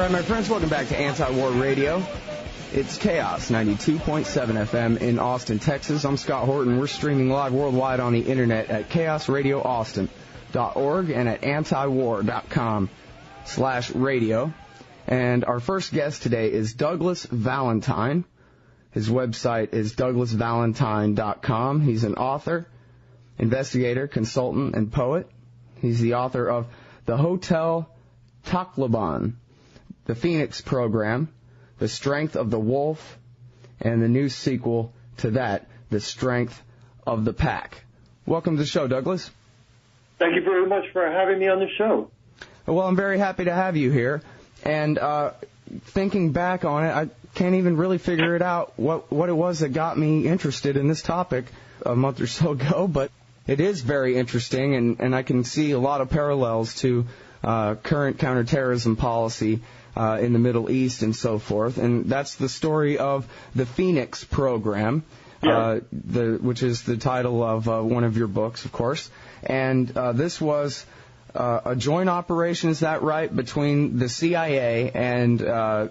right, my friends, welcome back to Anti-War Radio. It's Chaos 92.7 FM in Austin, Texas. I'm Scott Horton. We're streaming live worldwide on the internet at chaosradioaustin.org and at antiwar.com/radio. And our first guest today is Douglas Valentine. His website is douglasvalentine.com. He's an author, investigator, consultant, and poet. He's the author of The Hotel Taliban, The Phoenix Program, The Strength of the Wolf, and the new sequel to that, The Strength of the Pack. Welcome to the show, Douglas. Thank you very much for having me on the show. Well, I'm very happy to have you here. And thinking back on it, I can't even really figure it out what it was that got me interested in this topic a month or so ago, but it is very interesting, and I can see a lot of parallels to current counterterrorism policy in the Middle East and so forth. And that's the story of the Phoenix Program, which is the title of one of your books, of course. And this was a joint operation, is that right, between the CIA and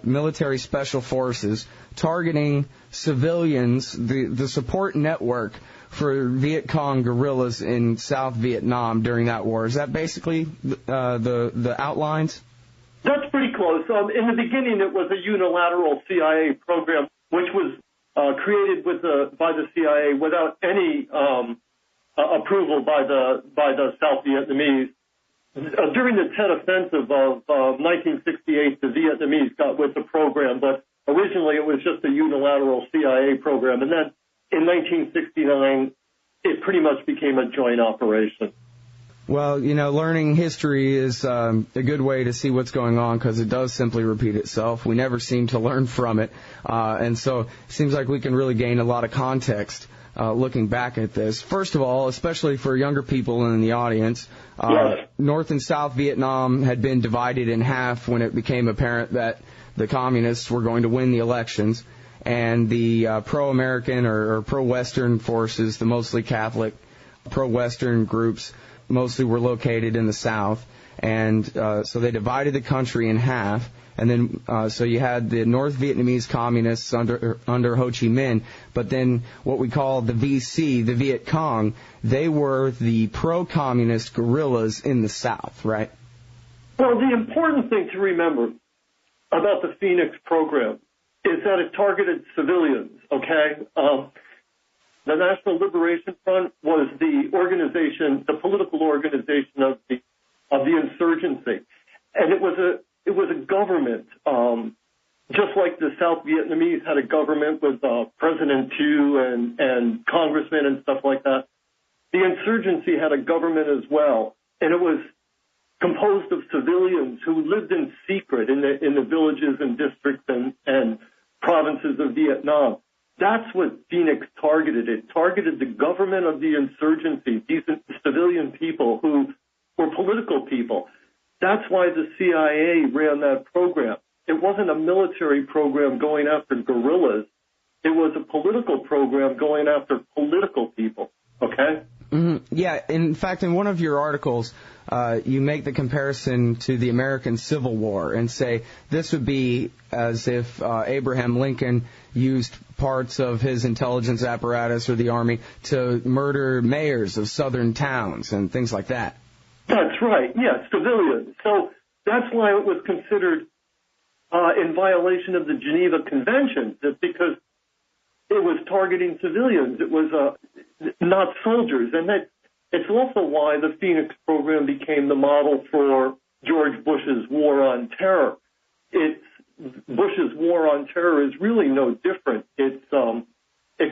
military special forces targeting civilians, the support network for Viet Cong guerrillas in South Vietnam during that war. Is that basically the outlines? That's pretty close. In the beginning, it was a unilateral CIA program, which was created by the CIA without any approval by the South Vietnamese. During the Tet Offensive of 1968, the Vietnamese got with the program, but originally it was just a unilateral CIA program. And then in 1969, it pretty much became a joint operation. Well, learning history is a good way to see what's going on because it does simply repeat itself. We never seem to learn from it. And so it seems like we can really gain a lot of context looking back at this. First of all, especially for younger people in the audience, North and South Vietnam had been divided in half when it became apparent that the communists were going to win the elections. And the pro-American or pro-Western forces, the mostly Catholic pro-Western groups, mostly were located in the South. And so they divided the country in half. And then so you had the North Vietnamese communists under Ho Chi Minh, but then what we call the VC, the Viet Cong, they were the pro-communist guerrillas in the South, right? Well, the important thing to remember about the Phoenix program is that it targeted civilians, okay? The National Liberation Front was the organization, the political organization of the insurgency. And it was a government, just like the South Vietnamese had a government with President Thieu and congressmen and stuff like that. The insurgency had a government as well, and it was composed of civilians who lived in secret in the villages and districts and provinces of Vietnam. That's what Phoenix targeted. It targeted the government of the insurgency, these civilian people who were political people. That's why the CIA ran that program. It wasn't a military program going after guerrillas. It was a political program going after political people, okay? Mm-hmm. Yeah, in fact, in one of your articles, you make the comparison to the American Civil War and say this would be as if Abraham Lincoln used parts of his intelligence apparatus or the Army to murder mayors of southern towns and things like that. That's right, yes, civilians. So that's why it was considered in violation of the Geneva Conventions, because it was targeting civilians. It was not soldiers. And it's also why the Phoenix program became the model for George Bush's war on terror. Bush's war on terror is really no different. It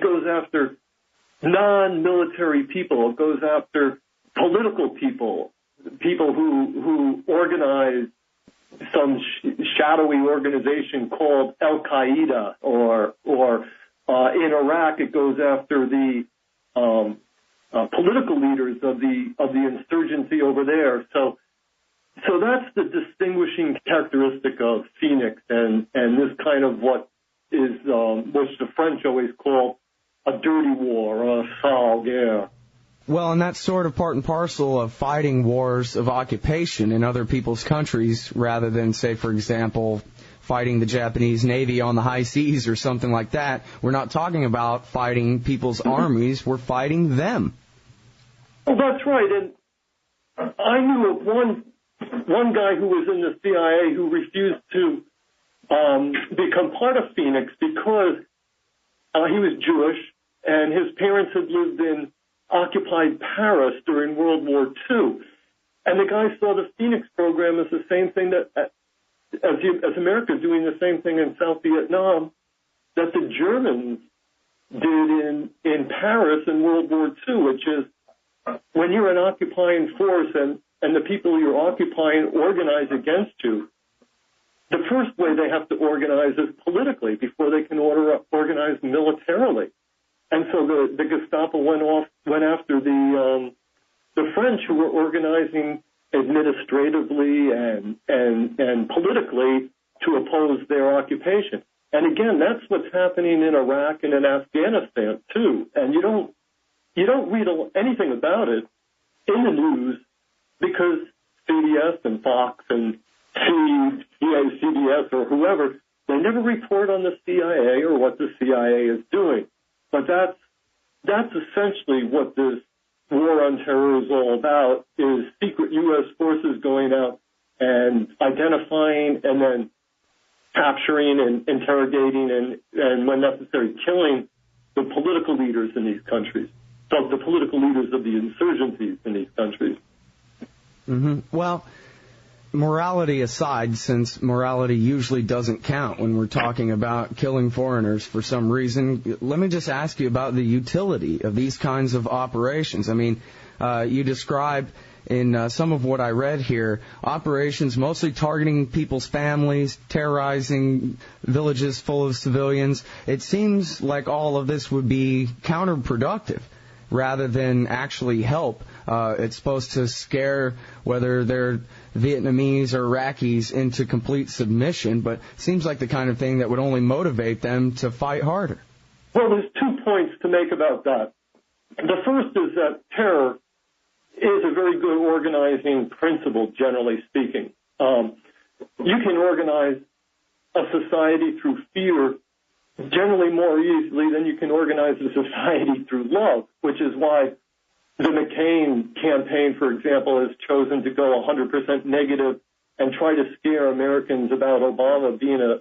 goes after non-military people. It goes after political people, people who organize some shadowy organization called Al Qaeda, or in Iraq it goes after the political leaders of the insurgency over there. So that's the distinguishing characteristic of Phoenix and this kind of what is which the French always call a dirty war, or a sale guerre. Well, and that's sort of part and parcel of fighting wars of occupation in other people's countries rather than, say, for example, fighting the Japanese Navy on the high seas or something like that. We're not talking about fighting people's armies. We're fighting them. Well, that's right. And I knew of one guy who was in the CIA who refused to become part of Phoenix because he was Jewish and his parents had lived in occupied Paris during World War II. And the guy saw the Phoenix program as the same thing that, as America doing the same thing in South Vietnam that the Germans did in Paris in World War II, which is when you're an occupying force and the people you're occupying organize against you, the first way they have to organize is politically before they can organize militarily. And so the Gestapo went after the French who were organizing administratively and politically to oppose their occupation. And again, that's what's happening in Iraq and in Afghanistan too. And you don't read anything about it in the news because CBS and Fox and CBS or whoever, they never report on the CIA or what the CIA is doing. But that's essentially what this war on terror is all about, is secret U.S. forces going out and identifying and then capturing and interrogating and when necessary, killing the political leaders in these countries, so the political leaders of the insurgencies in these countries. Mm-hmm. Well, morality aside, since morality usually doesn't count when we're talking about killing foreigners for some reason, let me just ask you about the utility of these kinds of operations. I mean, you describe in some of what I read here, operations mostly targeting people's families, terrorizing villages full of civilians. It seems like all of this would be counterproductive rather than actually help. It's supposed to scare whether they're Vietnamese or Iraqis into complete submission, but it seems like the kind of thing that would only motivate them to fight harder. Well, there's 2 points to make about that. The first is that terror is a very good organizing principle, generally speaking. You can organize a society through fear generally more easily than you can organize a society through love, which is why the McCain campaign, for example, has chosen to go 100% negative and try to scare Americans about Obama being an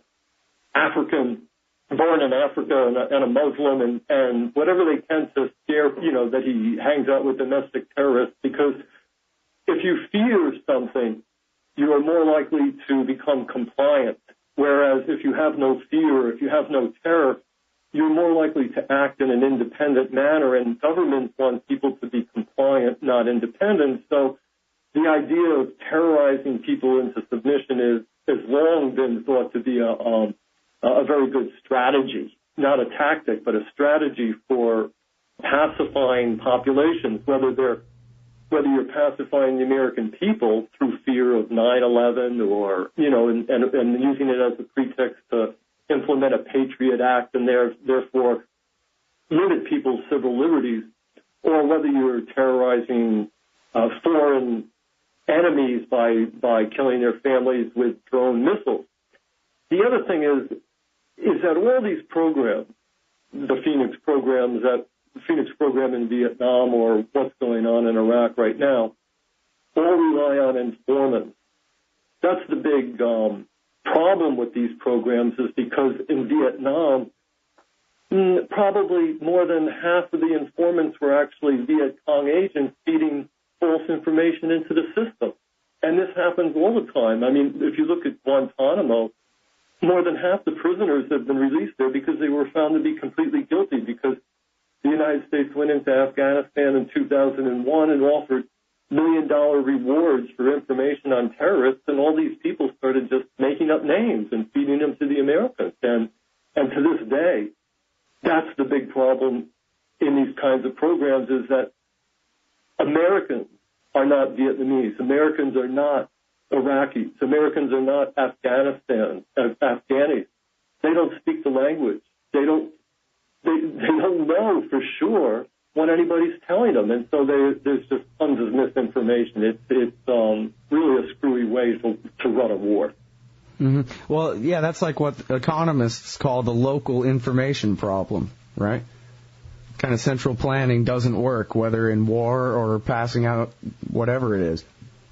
African, born in Africa and a Muslim and whatever they can to scare, that he hangs out with domestic terrorists, because if you fear something, you are more likely to become compliant. Whereas if you have no fear, if you have no terror, you're more likely to act in an independent manner, and governments want people to be compliant, not independent. So the idea of terrorizing people into submission has long been thought to be a very good strategy, not a tactic, but a strategy for pacifying populations, whether you're pacifying the American people through fear of 9/11 or, and using it as a pretext to implement a Patriot Act and therefore limit people's civil liberties, or whether you're terrorizing foreign enemies by killing their families with drone missiles. The other thing is that all these programs, the Phoenix program in Vietnam or what's going on in Iraq right now, all rely on informants. That's the big problem with these programs, is because in Vietnam, probably more than half of the informants were actually Viet Cong agents feeding false information into the system. And this happens all the time. I mean, if you look at Guantanamo, more than half the prisoners have been released there because they were found to be completely guilty, because the United States went into Afghanistan in 2001 and offered $1 million rewards for information on terrorists, and all these people started just making up names and feeding them to the Americans. And to this day, that's the big problem in these kinds of programs, is that Americans are not Vietnamese. Americans are not Iraqis. Americans are not Afghanis. They don't speak the language. They don't know for sure what anybody's telling them. And so there's just tons of misinformation. It's really a screwy way to run a war. Mm-hmm. Well, yeah, that's like what economists call the local information problem, right? Kind of central planning doesn't work, whether in war or passing out whatever it is.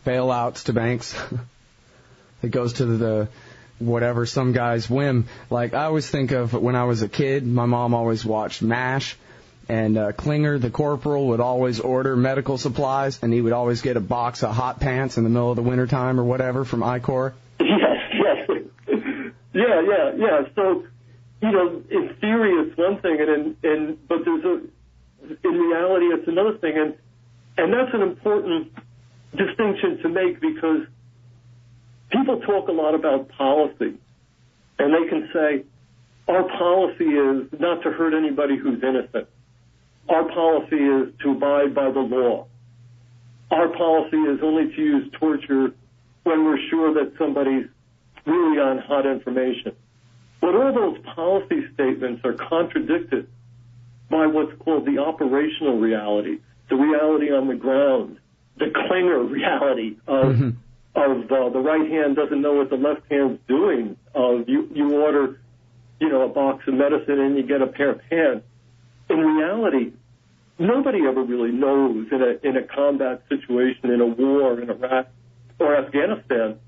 Bailouts to banks. It goes to the whatever, some guy's whim. Like, I always think of when I was a kid, my mom always watched MASH, and Klinger, the corporal, would always order medical supplies, and he would always get a box of hot pants in the middle of the wintertime or whatever from I-Corps. Yes. Yeah. So, in theory it's one thing, but in reality it's another thing, and that's an important distinction to make, because people talk a lot about policy, and they can say, our policy is not to hurt anybody who's innocent. Our policy is to abide by the law. Our policy is only to use torture when we're sure that somebody's really on hot information. But all those policy statements are contradicted by what's called the operational reality, the reality on the ground, the Klinger reality of the right hand doesn't know what the left hand's doing. You order, a box of medicine and you get a pair of pants. In reality, nobody ever really knows in a combat situation, in a war in Iraq or Afghanistan,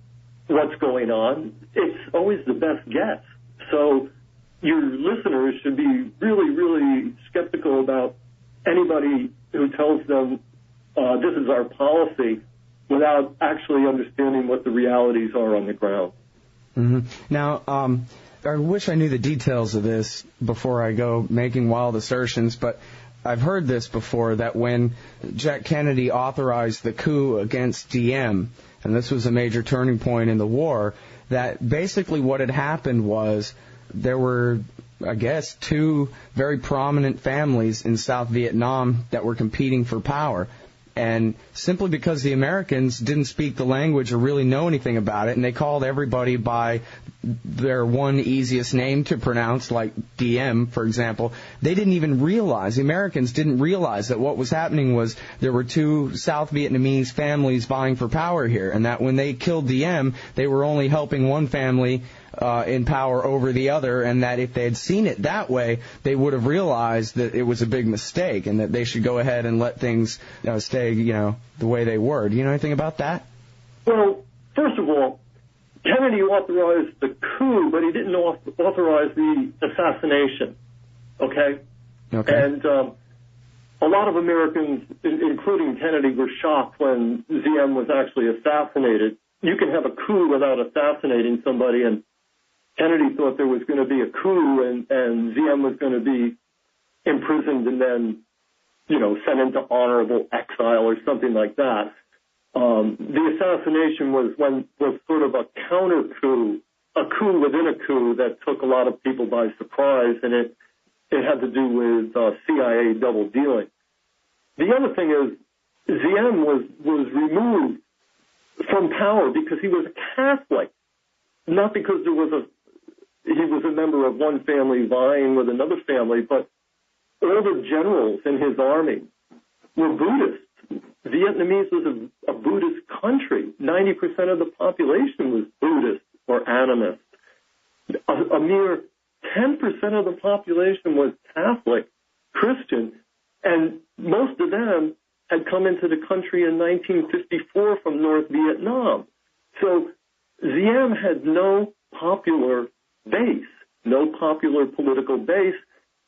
what's going on. It's always the best guess. So your listeners should be really, really skeptical about anybody who tells them this is our policy without actually understanding what the realities are on the ground. Mm-hmm. Now, I wish I knew the details of this before I go making wild assertions, but I've heard this before, that when Jack Kennedy authorized the coup against Diem, and this was a major turning point in the war, that basically what had happened was there were, I guess, two very prominent families in South Vietnam that were competing for power. And simply because the Americans didn't speak the language or really know anything about it, and they called everybody by their one easiest name to pronounce, like Diem, for example, they didn't even realize, the Americans didn't realize that what was happening was there were two South Vietnamese families vying for power here, and that when they killed Diem, they were only helping one family in power over the other, and that if they had seen it that way, they would have realized that it was a big mistake and that they should go ahead and let things stay, the way they were. Do you know anything about that? Well, first of all, Kennedy authorized the coup, but he didn't authorize the assassination, okay? And a lot of Americans, including Kennedy, were shocked when Diem was actually assassinated. You can have a coup without assassinating somebody, and Kennedy thought there was going to be a coup and Diem was going to be imprisoned and then, sent into honorable exile or something like that. The assassination was sort of a counter coup, a coup within a coup that took a lot of people by surprise, and it had to do with CIA double dealing. The other thing is, Diem was removed from power because he was a Catholic, not because he was a member of one family vying with another family, but all the generals in his army were Buddhists. Vietnamese was a Buddhist country. 90% of the population was Buddhist or animist. A mere 10% of the population was Catholic, Christian, and most of them had come into the country in 1954 from North Vietnam. So Diem had no popular base, no popular political base,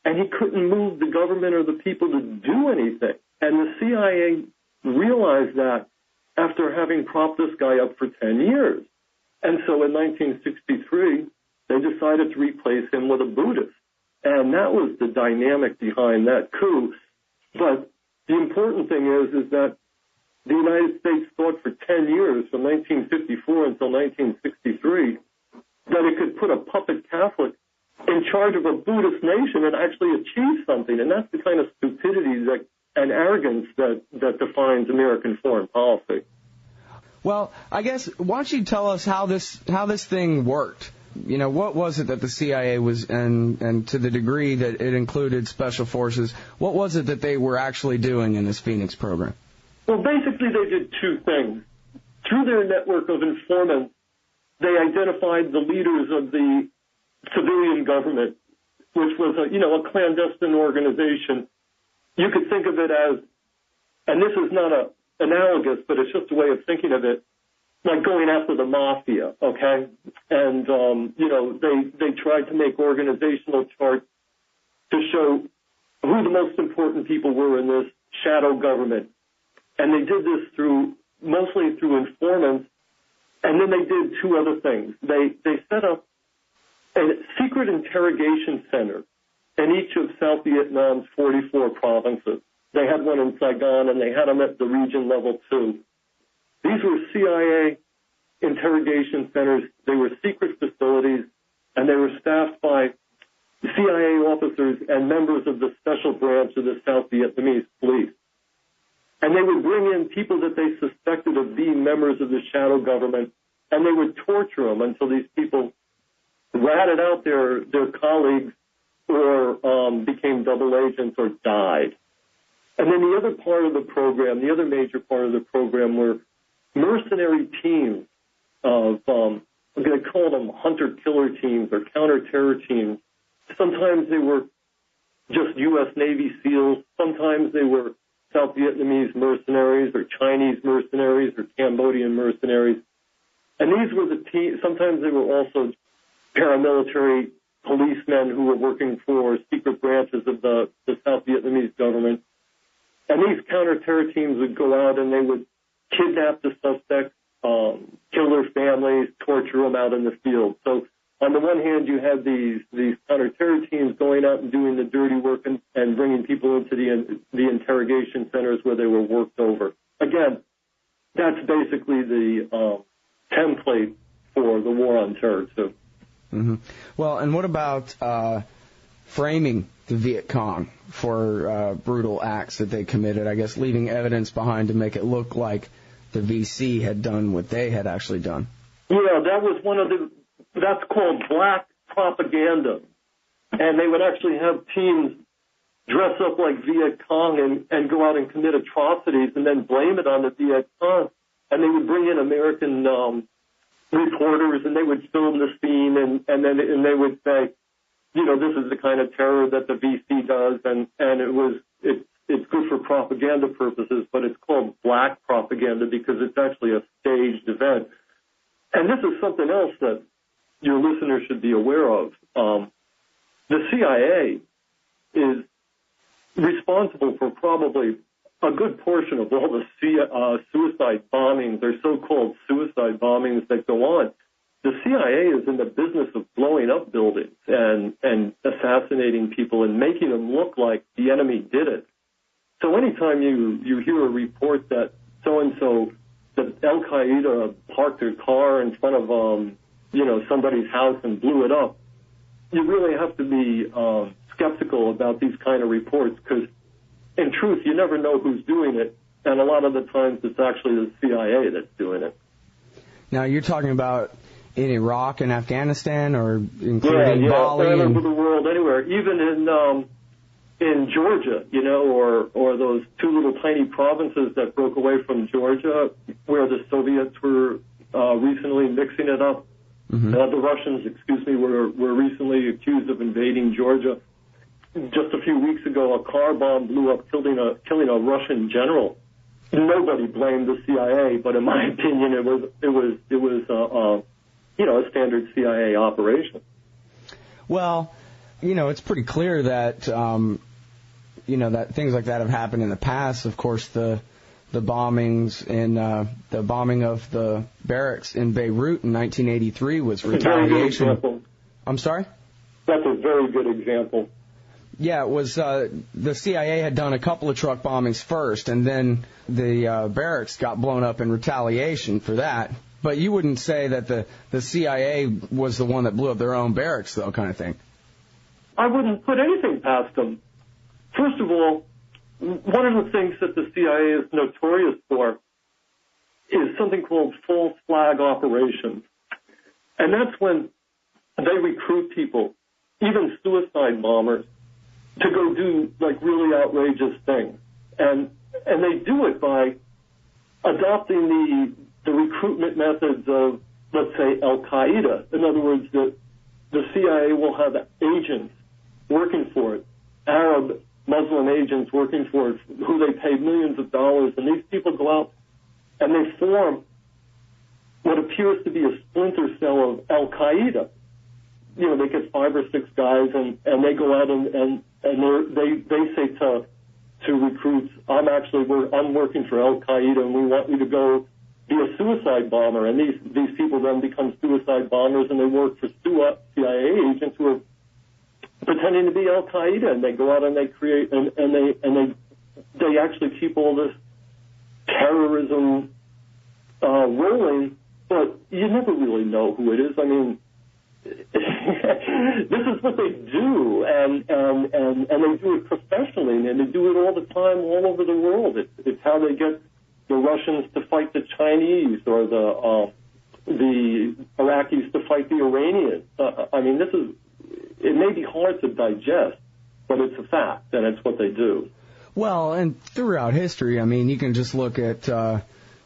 and he couldn't move the government or the people to do anything. And the CIA realized that after having propped this guy up for 10 years. And so in 1963, they decided to replace him with a Buddhist. And that was the dynamic behind that coup. But the important thing is that the United States thought for 10 years, from 1954 until 1963, that it could put a puppet Catholic in charge of a Buddhist nation and actually achieve something. And that's the kind of stupidity and arrogance that defines American foreign policy. Well, I guess, why don't you tell us how this thing worked? what was it that the CIA was, and to the degree that it included special forces, what was it that they were actually doing in this Phoenix program? Well, basically they did two things. Through their network of informants, they identified the leaders of the civilian government, which was a clandestine organization. You could think of it as, and this is not analogous, but it's just a way of thinking of it, like going after the mafia, okay? And, they tried to make organizational charts to show who the most important people were in this shadow government. And they did this mostly through informants. And then they did two other things. They set up a secret interrogation center in each of South Vietnam's 44 provinces. They had one in Saigon, and they had them at the region level too. These were CIA interrogation centers. They were secret facilities, and they were staffed by CIA officers and members of the special branch of the South Vietnamese police. And they would bring in people that they suspected of being members of the shadow government, and they would torture them until these people ratted out their colleagues or became double agents or died. And then the other part of the program, the other major part of the program, were mercenary teams of, I'm going to call them hunter-killer teams or counter-terror teams. Sometimes they were just U.S. Navy SEALs. Sometimes they were South Vietnamese mercenaries or Chinese mercenaries or Cambodian mercenaries. And these were the teams. Sometimes they were also paramilitary policemen who were working for secret branches of the South Vietnamese government. And these counter-terror teams would go out and they would kidnap the suspects, kill their families, torture them out in the field. So on the one hand, you had these counter-terror teams going out and doing the dirty work and bringing people into the interrogation centers where they were worked over. Again, that's basically the template for the war on terror, too. Mm-hmm. Well, and what about framing the Viet Cong for brutal acts that they committed, I guess leaving evidence behind to make it look like the VC had done what they had actually done? Yeah, that was that's called black propaganda. And they would actually have teams dress up like Viet Cong and go out and commit atrocities and then blame it on the Viet Cong. And they would bring in American reporters and they would film the scene and they would say, this is the kind of terror that the VC does, and it's good for propaganda purposes, but it's called black propaganda because it's actually a staged event. And this is something else that your listeners should be aware of. The CIA is responsible for probably a good portion of all the suicide bombings, or so-called suicide bombings that go on. The CIA is in the business of blowing up buildings and assassinating people and making them look like the enemy did it. So anytime you hear a report that so-and-so, that Al-Qaeda parked their car in front of, somebody's house and blew it up, you really have to be skeptical about these kind of reports because, in truth, you never know who's doing it, and a lot of the times it's actually the CIA that's doing it. Now, you're talking about in Iraq and Afghanistan, or including Bali? All over the world, anywhere, even in Georgia, or those two little tiny provinces that broke away from Georgia, where the Soviets were recently mixing it up. Mm-hmm. The Russians, were recently accused of invading Georgia. Just a few weeks ago, a car bomb blew up, killing a Russian general. Nobody blamed the CIA, but in my opinion, it was a standard CIA operation. Well, it's pretty clear that that things like that have happened in the past. Of course, the bombings in the bombing of the barracks in Beirut in 1983 was retaliation. I'm sorry? That's a very good example. Yeah, it was the CIA had done a couple of truck bombings first, and then the barracks got blown up in retaliation for that. But you wouldn't say that the CIA was the one that blew up their own barracks, though, kind of thing. I wouldn't put anything past them. First of all, one of the things that the CIA is notorious for is something called false flag operations. And that's when they recruit people, even suicide bombers, to go do like really outrageous things. And they do it by adopting the recruitment methods of, let's say, Al-Qaeda. In other words, the CIA will have agents working for it, Arab Muslim agents working for it, who they pay millions of dollars, and these people go out and they form what appears to be a splinter cell of Al-Qaeda. You know, they get 5 or 6 guys, and they go out and they say to recruits, I'm working for Al-Qaeda, and we want you to go be a suicide bomber. And these people then become suicide bombers, and they work for CIA agents who are pretending to be Al-Qaeda, and they go out and they create, and they actually keep all this terrorism rolling, but you never really know who it is. I mean, this is what they do, and they do it professionally, and they do it all the time, all over the world. It's how they get the Russians to fight the Chinese, or the Iraqis to fight the Iranians. I mean, it may be hard to digest, but it's a fact, and it's what they do. Well, and throughout history, I mean, you can just look at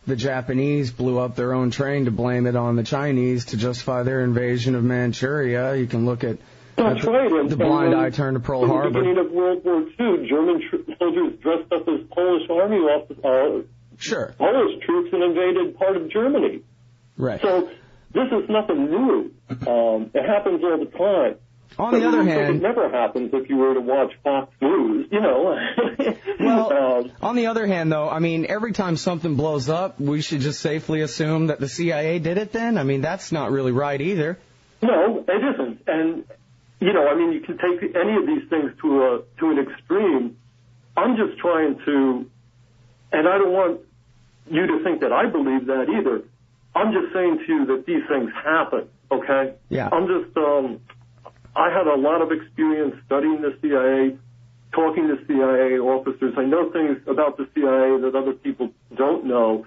the Japanese blew up their own train to blame it on the Chinese to justify their invasion of Manchuria. You can look at the blind eye turn to Pearl Harbor. At the beginning of World War II, German soldiers dressed up as Polish army officers, Polish troops, and invaded part of Germany. Right. So this is nothing new. It happens all the time. On the other hand, it never happens if you were to watch Fox News, you know. Well, on the other hand, though, I mean, every time something blows up, we should just safely assume that the CIA did it then? I mean, that's not really right either. No, it isn't. And, you know, I mean, you can take any of these things to an extreme. I'm just trying to, and I don't want you to think that I believe that either. I'm just saying to you that these things happen, okay? Yeah. I'm just, I had a lot of experience studying the CIA, talking to CIA officers. I know things about the CIA that other people don't know.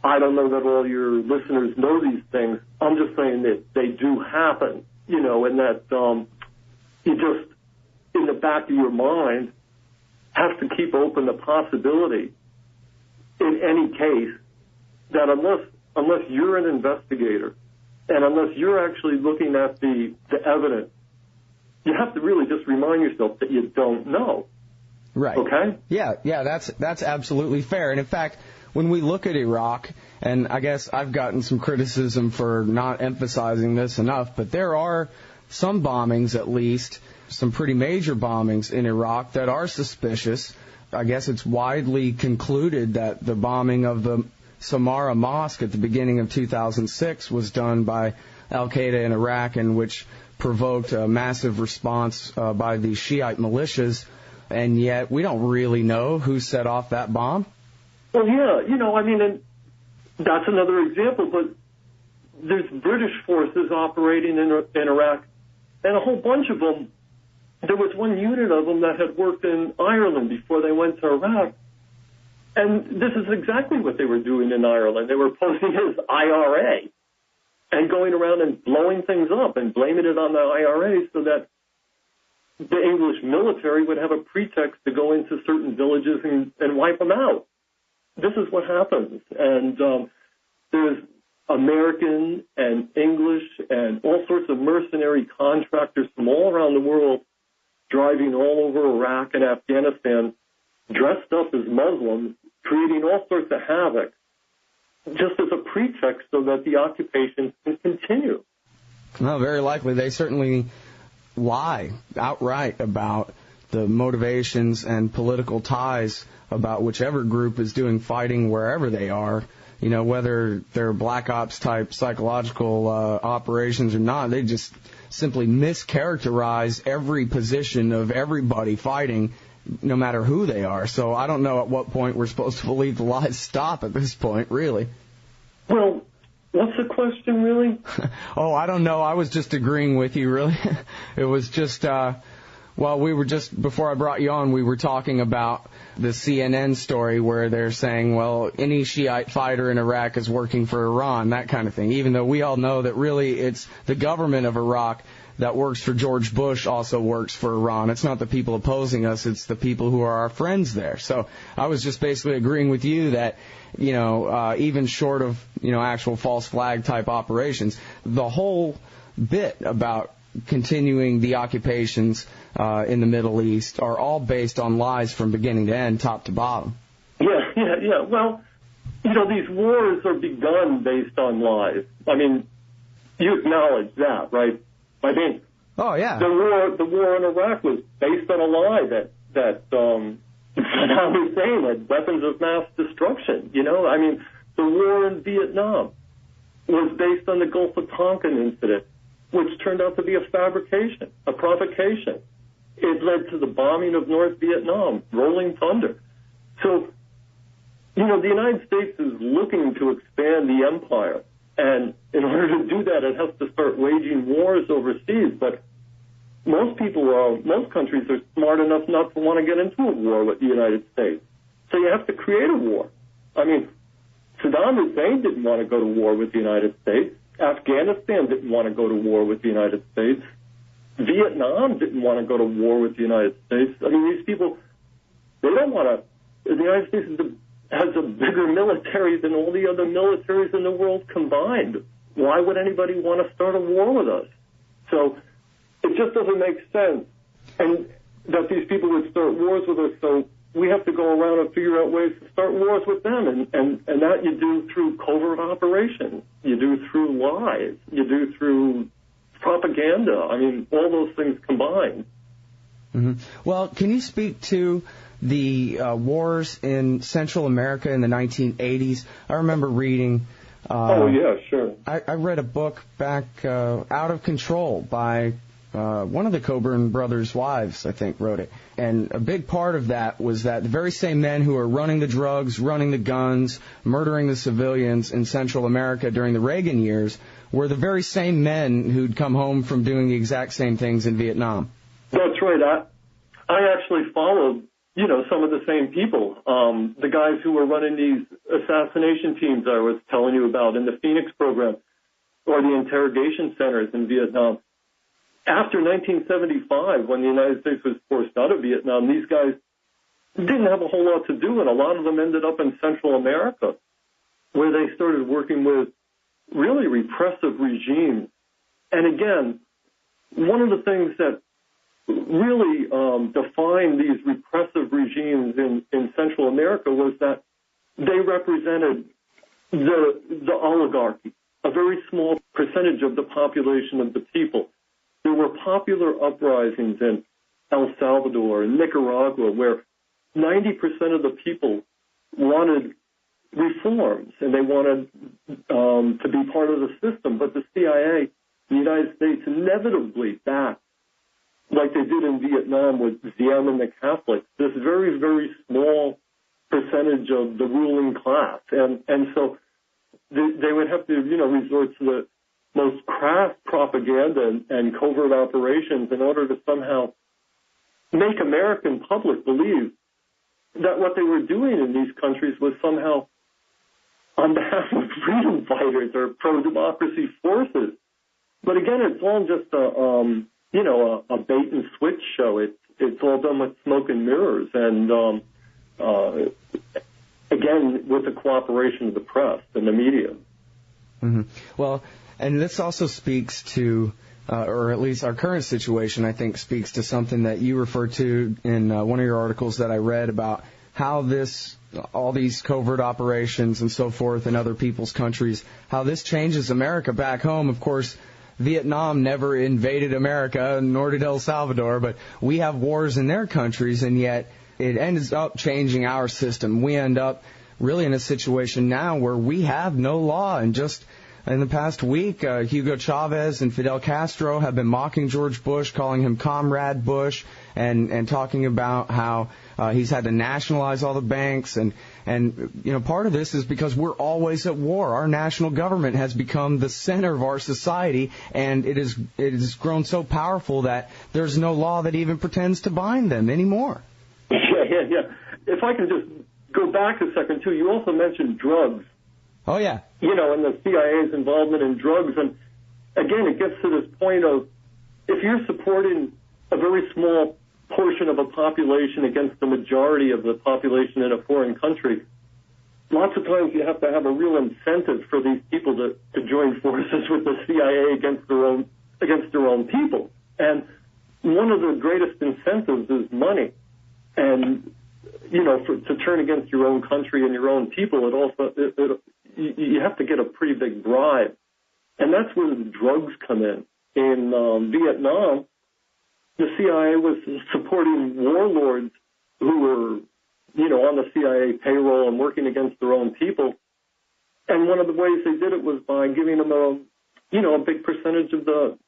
I don't know that all your listeners know these things. I'm just saying that they do happen, you know, and that you just, in the back of your mind, have to keep open the possibility, in any case, that unless you're an investigator and unless you're actually looking at the evidence, you have to really just remind yourself that you don't know. Right. Okay? Yeah, that's absolutely fair. And in fact, when we look at Iraq, and I guess I've gotten some criticism for not emphasizing this enough, but there are some bombings, at least, some pretty major bombings in Iraq that are suspicious. I guess it's widely concluded that the bombing of the Samarra Mosque at the beginning of 2006 was done by Al-Qaeda in Iraq, and which provoked a massive response by the Shiite militias, and yet we don't really know who set off that bomb. Well, yeah, you know, I mean, and that's another example, but there's British forces operating in Iraq, and a whole bunch of them. There was one unit of them that had worked in Ireland before they went to Iraq, and this is exactly what they were doing in Ireland. They were posing as IRA and going around and blowing things up and blaming it on the IRA so that the English military would have a pretext to go into certain villages and wipe them out. This is what happens. And there's American and English and all sorts of mercenary contractors from all around the world driving all over Iraq and Afghanistan, dressed up as Muslims, creating all sorts of havoc, just as a pretext so that the occupation can continue. Well, very likely. They certainly lie outright about the motivations and political ties about whichever group is doing fighting wherever they are. You know, whether they're black ops type psychological operations or not, they just simply mischaracterize every position of everybody fighting, no matter who they are. So I don't know at what point we're supposed to believe the lies stop at this point, really. Well, what's the question, really? Oh, I don't know. I was just agreeing with you, really. It was just, Well, we were just, before I brought you on, we were talking about the CNN story where they're saying, well, any Shiite fighter in Iraq is working for Iran, that kind of thing, even though we all know that really it's the government of Iraq that works for George Bush also works for Iran. It's not the people opposing us, it's the people who are our friends there. So I was just basically agreeing with you that, even short of, actual false flag type operations, the whole bit about continuing the occupations in the Middle East are all based on lies from beginning to end, top to bottom. Yeah. Well, these wars are begun based on lies. I mean, you acknowledge that, right? I mean, oh yeah, the war in Iraq was based on a lie that Saddam Hussein had weapons of mass destruction. I mean, the war in Vietnam was based on the Gulf of Tonkin incident, which turned out to be a fabrication, a provocation. It led to the bombing of North Vietnam, Rolling Thunder. So, the United States is looking to expand the empire. And in order to do that, it has to start waging wars overseas. But most countries are smart enough not to want to get into a war with the United States. So you have to create a war. I mean, Saddam Hussein didn't want to go to war with the United States. Afghanistan didn't want to go to war with the United States. Vietnam didn't want to go to war with the United States. I mean, these people, they don't want to. The United States has a bigger military than all the other militaries in the world combined. Why would anybody want to start a war with us? So it just doesn't make sense. And that these people would start wars with us, so we have to go around and figure out ways to start wars with them. And that you do through covert operations. You do through lies. You do through propaganda. I mean, all those things combined. Mm-hmm. Well, can you speak to the wars in Central America in the 1980s? I remember reading... yeah, sure. I read a book back, Out of Control, by one of the Coburn brothers' wives, I think, wrote it. And a big part of that was that the very same men who are running the drugs, running the guns, murdering the civilians in Central America during the Reagan years were the very same men who'd come home from doing the exact same things in Vietnam. That's right. I actually followed, some of the same people. The guys who were running these assassination teams I was telling you about in the Phoenix program or the interrogation centers in Vietnam. After 1975, when the United States was forced out of Vietnam, these guys didn't have a whole lot to do, and a lot of them ended up in Central America, where they started working with really repressive regimes. And again, one of the things that really defined these repressive regimes in Central America was that they represented the oligarchy, a very small percentage of the population of the people. There were popular uprisings in El Salvador and Nicaragua where 90% of the people wanted reforms and they wanted to be part of the system. But the CIA, the United States, inevitably backed, like they did in Vietnam with Diem and the Catholics, this very, very small percentage of the ruling class. And so they would have to, resort to the most crass propaganda and covert operations in order to somehow make American public believe that what they were doing in these countries was somehow on behalf of freedom fighters or pro-democracy forces. But again, it's all just a bait and switch show. It's all done with smoke and mirrors, and again, with the cooperation of the press and the media. Mm-hmm. Well, and this also speaks to, or at least our current situation, I think, speaks to something that you referred to in one of your articles that I read about how all these covert operations and so forth in other people's countries, how this changes America back home. Of course, Vietnam never invaded America, nor did El Salvador, but we have wars in their countries, and yet it ends up changing our system. We end up really in a situation now where we have no law, and just in the past week, Hugo Chavez and Fidel Castro have been mocking George Bush, calling him Comrade Bush, and talking about how he's had to nationalize all the banks, and part of this is because we're always at war. Our national government has become the center of our society, and it has grown so powerful that there's no law that even pretends to bind them anymore. Yeah. If I can just go back a second, too, you also mentioned drugs. Oh, yeah. And the CIA's involvement in drugs. And, again, it gets to this point of if you're supporting a very small portion of a population against the majority of the population in a foreign country, lots of times you have to have a real incentive for these people to join forces with the CIA against their own people. And one of the greatest incentives is money. And, to turn against your own country and your own people, you have to get a pretty big bribe. And that's where the drugs come in. In Vietnam, the CIA was supporting warlords who were, on the CIA payroll and working against their own people. And one of the ways they did it was by giving them a big percentage of the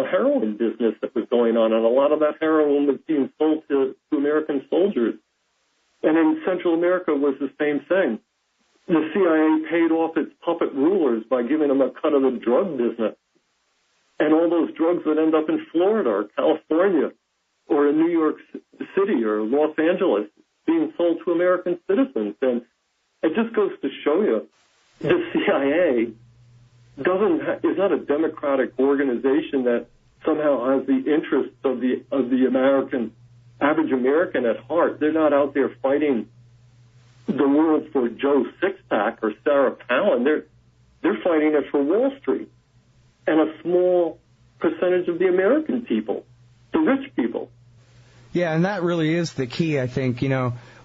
heroin business that was going on. And a lot of that heroin was being sold to American soldiers. And in Central America was the same thing. The CIA paid off its puppet rulers by giving them a cut of the drug business. And all those drugs would end up in Florida or California or in New York City or Los Angeles being sold to American citizens. And it just goes to show you the CIA is not a democratic organization that somehow has the interests of the average American at heart. They're not out there fighting the world for Joe Sixpack or Sarah Palin. They're fighting it for Wall Street and a small percentage of the American people, the rich people. Yeah, and that really is the key, I think.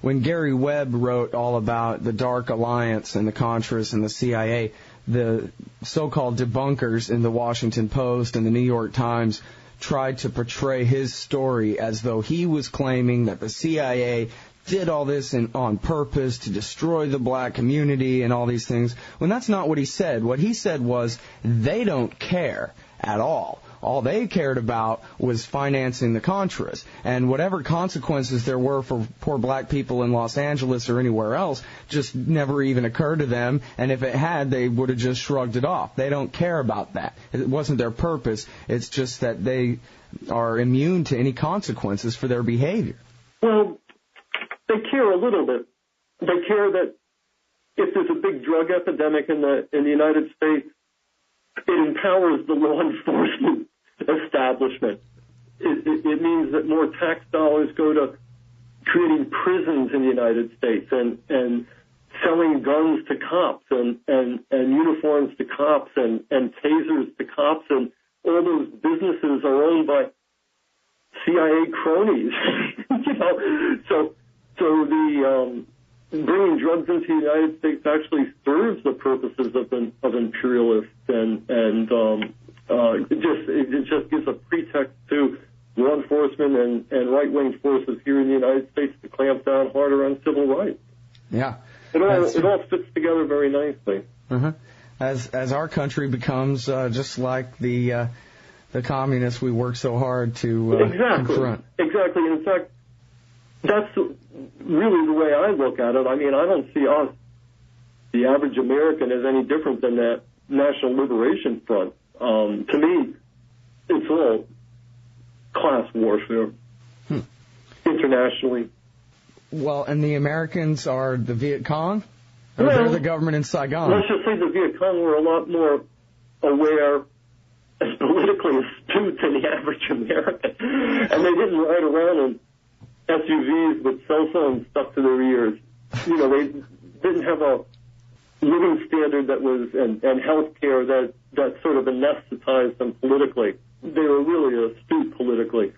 When Gary Webb wrote all about the Dark Alliance and the Contras and the CIA, the so-called debunkers in the Washington Post and the New York Times tried to portray his story as though he was claiming that the CIA did all this on purpose to destroy the black community and all these things, when that's not what he said. What he said was they don't care at all. All they cared about was financing the Contras. And whatever consequences there were for poor black people in Los Angeles or anywhere else just never even occurred to them. And if it had, they would have just shrugged it off. They don't care about that. It wasn't their purpose. It's just that they are immune to any consequences for their behavior. Well, they care a little bit. They care that if there's a big drug epidemic in the United States, it empowers the law enforcement establishment. It means that more tax dollars go to creating prisons in the United States and selling guns to cops and uniforms to cops and tasers to cops, and all those businesses are owned by CIA cronies. So the bringing drugs into the United States actually serves the purposes of imperialists, and it just gives a pretext to law enforcement and right-wing forces here in the United States to clamp down harder on civil rights. Yeah, it all fits together very nicely. Uh-huh. As our country becomes just like the communists we work so hard to confront. Exactly. In fact, that's really the way I look at it. I mean, I don't see us, the average American, as any different than that National Liberation Front. To me, it's all class warfare internationally. Well, and the Americans are the Viet Cong? Or they're the government in Saigon? Let's just say the Viet Cong were a lot more aware and politically astute than the average American. And they didn't ride around in SUVs with cell phones stuck to their ears. They didn't have a living standard that was, and health care that sort of anesthetized them politically. They were really astute politically.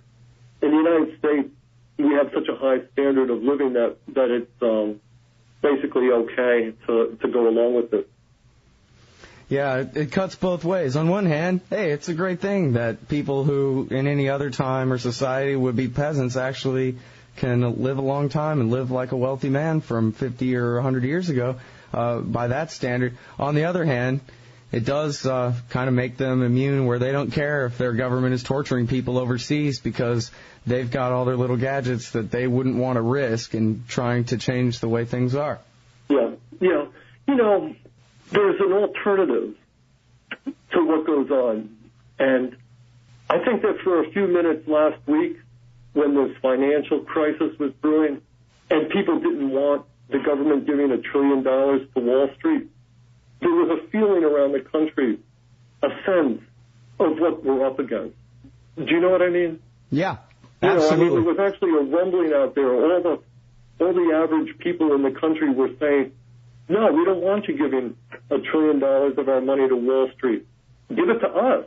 In the United States, we have such a high standard of living that it's basically okay to go along with it. Yeah, it cuts both ways. On one hand, hey, it's a great thing that people who in any other time or society would be peasants actually can live a long time and live like a wealthy man from 50 or 100 years ago by that standard. On the other hand, it does kind of make them immune where they don't care if their government is torturing people overseas because they've got all their little gadgets that they wouldn't want to risk in trying to change the way things are. Yeah. You know, there's an alternative to what goes on. And I think that for a few minutes last week, when this financial crisis was brewing and people didn't want the government giving $1 trillion to Wall Street, there was a feeling around the country, a sense of what we're up against. Do you know what I mean? Yeah, You absolutely. know, there was actually a rumbling out there. All the average people in the country were saying, no, we don't want you giving $1 trillion of our money to Wall Street. Give it to us.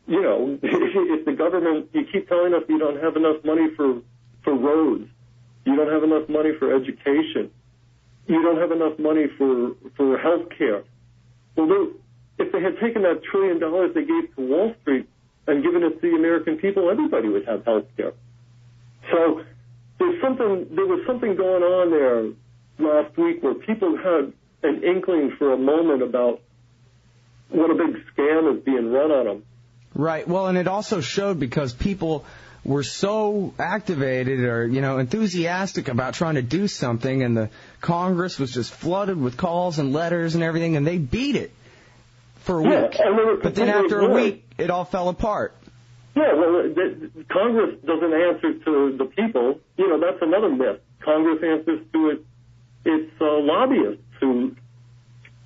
You know, if the government, you keep telling us you don't have enough money for roads, you don't have enough money for education, you don't have enough money for health care. Well, if they had taken that $1 trillion they gave to Wall Street and given it to the American people, everybody would have health care. So there was something going on there last week where people had an inkling for a moment about what a big scam is being run on them. Right. Well, and it also showed because people were so activated or, you know, enthusiastic about trying to do something, and the Congress was just flooded with calls and letters and everything, and they beat it for a week. But then after a week, it all fell apart. Yeah, well, Congress doesn't answer to the people. You know, that's another myth. Congress answers to its lobbyists who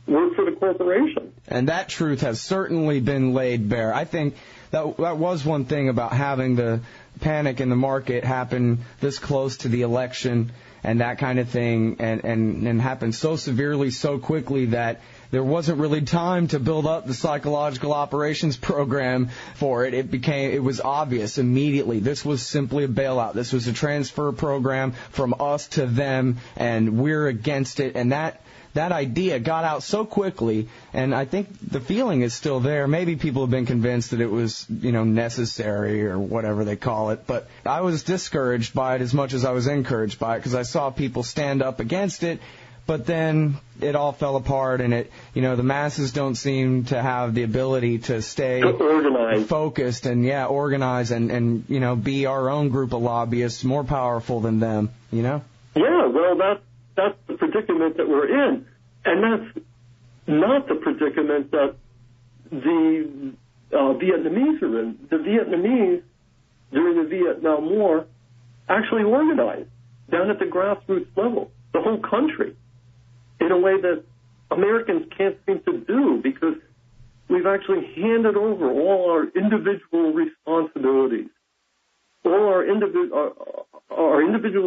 work for the corporation. And that truth has certainly been laid bare. I think that was one thing about having the panic in the market happen this close to the election and that kind of thing, and happen so severely so quickly that there wasn't really time to build up the psychological operations program for it. It was obvious immediately. This was simply a bailout. This was a transfer program from us to them, and we're against it. And that idea got out so quickly, and I think the feeling is still there. Maybe people have been convinced that it was, you know, necessary or whatever they call it, but I was discouraged by it as much as I was encouraged by it because I saw people stand up against it, but then it all fell apart, and the masses don't seem to have the ability to stay focused and organize and be our own group of lobbyists more powerful than them, you know? Yeah, well, that's the predicament that we're in. And that's not the predicament that the Vietnamese are in. The Vietnamese, during the Vietnam War, actually organized down at the grassroots level, the whole country, in a way that Americans can't seem to do because we've actually handed over all our individual responsibilities, all our individual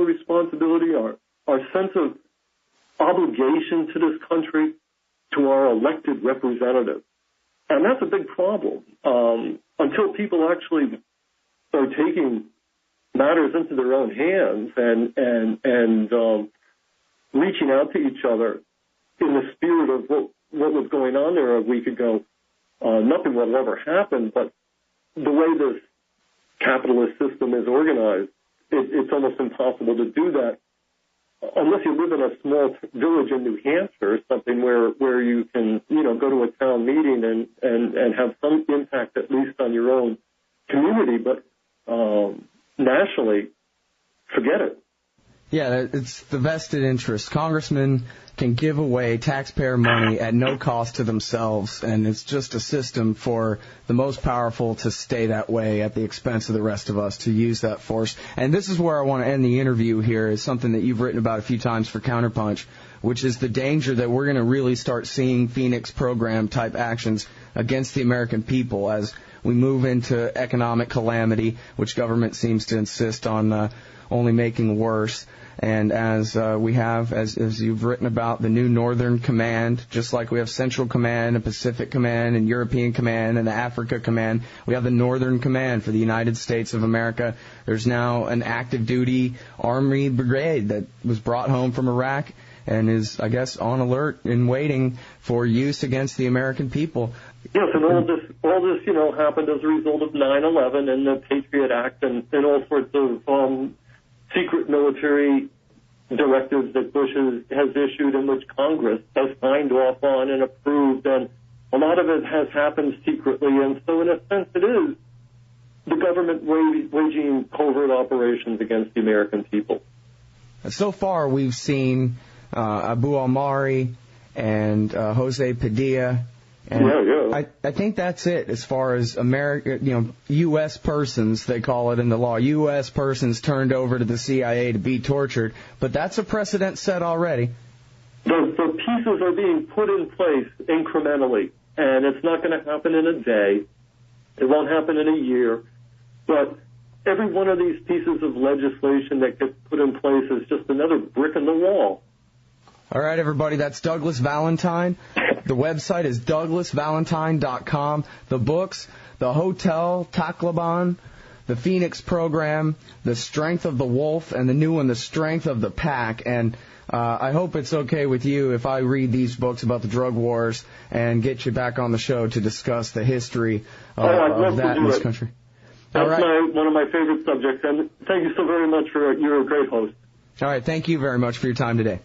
responsibility, our sense of obligation to this country, to our elected representatives. And that's a big problem. Until people actually start taking matters into their own hands and reaching out to each other in the spirit of what was going on there a week ago, nothing will ever happen. But the way this capitalist system is organized, it's almost impossible to do that unless you live in a small village in New Hampshire or something where you can, go to a town meeting and have some impact at least on your own community. But nationally, forget it. Yeah, it's the vested interest. Congressmen can give away taxpayer money at no cost to themselves, and it's just a system for the most powerful to stay that way at the expense of the rest of us, to use that force. And this is where I want to end the interview here, is something that you've written about a few times for Counterpunch, which is the danger that we're going to really start seeing Phoenix program-type actions against the American people as we move into economic calamity, which government seems to insist on only making worse. And as we have, as you've written about, the new Northern Command, just like we have Central Command and Pacific Command and European Command and the Africa Command, we have the Northern Command for the United States of America. There's now an active duty Army brigade that was brought home from Iraq and is, I guess, on alert and waiting for use against the American people. Yes, and all this, happened as a result of 9/11 and the Patriot Act and all sorts of secret military directives that Bush has issued, in which Congress has signed off on and approved. And A lot of it has happened secretly, and so in a sense it is the government waging covert operations against the American people. So far, we've seen Abu al-Mari and Jose Padilla. And I think that's it as far as U.S. persons, they call it in the law, U.S. persons turned over to the CIA to be tortured. But that's a precedent set already. The pieces are being put in place incrementally, and it's not going to happen in a day. It won't happen in a year. But every one of these pieces of legislation that gets put in place is just another brick in the wall. All right, everybody, that's Douglas Valentine. The website is douglasvalentine.com. The books, The Hotel Taliban, The Phoenix Program, The Strength of the Wolf, and the new one, The Strength of the Pack. And I hope it's okay with you if I read these books about the drug wars and get you back on the show to discuss the history of that in this country. That's one of my favorite subjects, and thank you so very much you're a great host. All right, thank you very much for your time today.